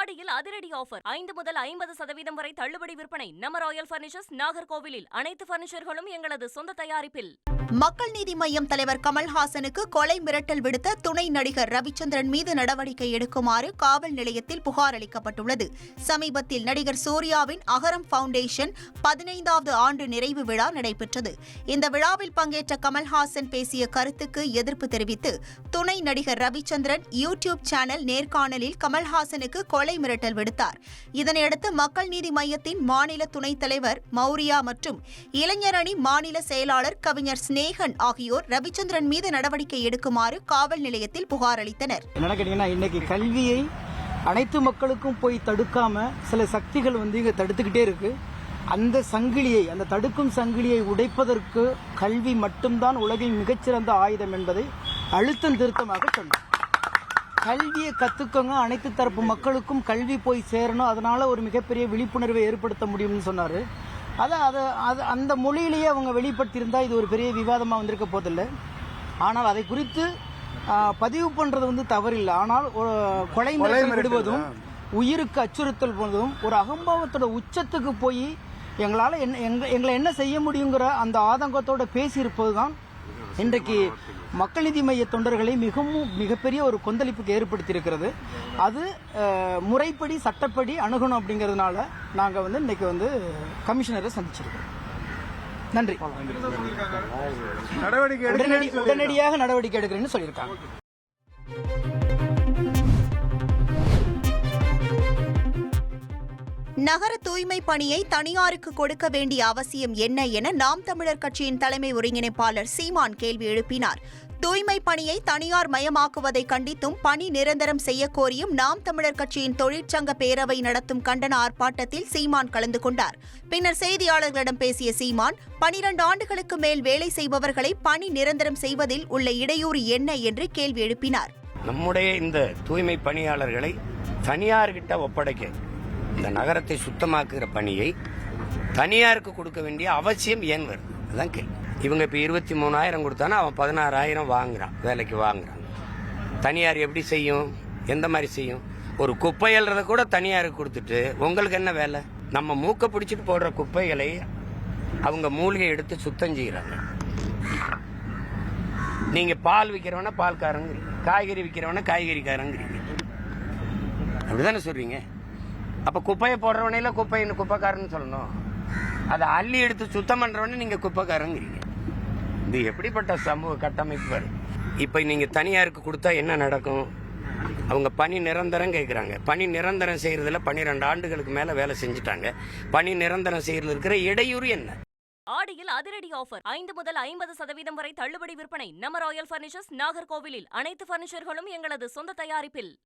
ஆடியில் அதிரடி ஆஃபர் 5 முதல் 50% வரை தள்ளுபடி விற்பனை. நம்ம ராயல் பர்னிச்சர்ஸ், நாகர்கோவிலில். அனைத்து பர்னிச்சர்களும் எங்களது சொந்த தயாரிப்பில். மக்கள் நீதி மய்யம் தலைவர் கமல்ஹாசனுக்கு கொலை மிரட்டல் விடுத்த துணை நடிகர் ரவிச்சந்திரன் மீது நடவடிக்கை எடுக்குமாறு காவல் நிலையத்தில் புகார் அளிக்கப்பட்டுள்ளது. சமீபத்தில் நடிகர் சூர்யாவின் அகரம் பவுண்டேஷன் 15வது ஆண்டு நிறைவு விழா நடைபெற்றது. இந்த விழாவில் பங்கேற்ற கமல்ஹாசன் பேசிய கருத்துக்கு எதிர்ப்பு தெரிவித்து துணை நடிகர் ரவிச்சந்திரன் யூடியூப் சேனல் நேர்காணலில் கமல்ஹாசனுக்கு கொலை மிரட்டல் விடுத்தார். இதனையடுத்து மக்கள் நீதி மய்யத்தின் மாநில துணைத் தலைவர் மௌரியா மற்றும் இளைஞர் அணி மாநில செயலாளர் கவிஞர் ஸ்நேகன் ஆகியோர் ரவிச்சந்திரன் மீது நடவடிக்கை எடுக்குமாறு காவல் நிலையத்தில் புகார் அளித்தனர். இன்னைக்கு கல்வியை அனைத்து மக்களுக்கும் போய் தடுக்காம சில சக்திகள் இங்க தடுத்துக்கிட்டே இருக்கு. அந்த சங்கிலியை, அந்த தடுக்கும் சங்கிலியை உடைப்பதற்கு கல்வி மட்டும்தான் உலகின் மிகச்சிறந்த ஆயுதம் என்பதை அழுத்தம் திருத்தமாக சொன்னார். கல்வியை கத்துக்கோங்க, அனைத்து தரப்பு மக்களுக்கும் கல்வி போய் சேரணும், அதனால ஒரு மிகப்பெரிய விழிப்புணர்வை ஏற்படுத்த முடியும்னு சொன்னார். அந்த மொழியிலேயே அவங்க வெளிப்படுத்தியிருந்தால் இது ஒரு பெரிய விவாதமாக வந்திருக்க போதில்லை. ஆனால் அதை குறித்து பதிவு பண்ணுறது தவறில்லை. ஆனால் கொலை விடுவதும் உயிருக்கு அச்சுறுத்தல் போனதும் ஒரு அகம்பாவத்தோட உச்சத்துக்கு போய் எங்களை என்ன செய்ய முடியுங்கிற அந்த ஆதங்கத்தோட பேசியிருப்பது தான் இன்றைக்கு மக்கள் நீதி மைய தொண்டர்களை மிகப்பெரிய ஒரு கொந்தளிப்புக்கு ஏற்படுத்தியிருக்கிறது. அது முறைப்படி சட்டப்படி அணுகணும் அப்படிங்கிறதுனால நாங்கள் இன்னைக்கு கமிஷனரை சந்திச்சிருக்கோம். நன்றி. உடனடியாக நடவடிக்கை எடுக்கிறேன்னு சொல்லியிருக்காங்க. நகர தூய்மை பணியை தனியாருக்கு கொடுக்க வேண்டிய அவசியம் என்ன என நாம் தமிழர் கட்சியின் தலைமை ஒருங்கிணைப்பாளர் சீமான் கேள்வி எழுப்பினார். தூய்மை பணியை தனியார் மயமாக்குவதை கண்டித்தும் பணி நிரந்தரம் செய்யக்கோரியும் நாம் தமிழர் கட்சியின் தொழிற்சங்க பேரவை நடத்தும் கண்டன ஆர்ப்பாட்டத்தில் சீமான் கலந்து கொண்டார். பின்னர் செய்தியாளர்களிடம் பேசிய சீமான் 12 ஆண்டுகளுக்கு மேல் வேலை செய்பவர்களை பணி நிரந்தரம் செய்வதில் உள்ள இடையூறு என்ன என்று கேள்வி எழுப்பினார். நம்முடைய இந்த தூய்மை பணியாளர்களை தனியார்கிட்ட ஒப்படைக்க, இந்த நகரத்தை சுத்தமாக்குகிற பணியை தனியாருக்கு கொடுக்க வேண்டிய அவசியம் ஏன் வருது? அதுதான் கேள்வி. இவங்க இப்போ 23,000 கொடுத்தானா அவன் 16,000 வாங்குறான், வேலைக்கு வாங்குறான். தனியார் எப்படி செய்யும்? எந்த மாதிரி செய்யும்? ஒரு குப்பை அள்ளுறத கூட தனியாருக்கு கொடுத்துட்டு உங்களுக்கு என்ன வேலை? நம்ம மூக்க பிடிச்சிட்டு போடுற குப்பைகளை அவங்க மூலிகை எடுத்து சுத்தம் செய்யறாங்க. நீங்க பால் விற்கிறவன பால்காரங்கிறீங்க, காய்கறி விற்கிறவன காய்கறிக்காரங்கிறீங்க, அப்படிதானே சொல்றீங்க? அப்ப குப்பையை போடுறவனையில குப்பைக்காரன்னு சொல்லணும். அதை அள்ளி எடுத்து சுத்தம் பண்றவனே நீங்க குப்பைக்காரங்கிறீங்க. இது எப்படிப்பட்ட சமூக கட்டமைப்பு? இப்ப நீங்க தனியாருக்கு கொடுத்தா என்ன நடக்கும்? அவங்க பணி நிரந்தரம் கேட்குறாங்க. பணி நிரந்தரம் செய்யறதுல 12 ஆண்டுகளுக்கு மேல வேலை செஞ்சுட்டாங்க. பணி நிரந்தரம் செய்யறதுல இருக்கிற இடையூறு என்ன? ஆடியில் அதிரடி ஆஃபர் 5 முதல் 50% வரை தள்ளுபடி விற்பனை. நம்ம ராயல் பர்னிச்சர்ஸ், நாகர்கோவிலில். அனைத்து பர்னிச்சர்களும் எங்களது சொந்த தயாரிப்பில்.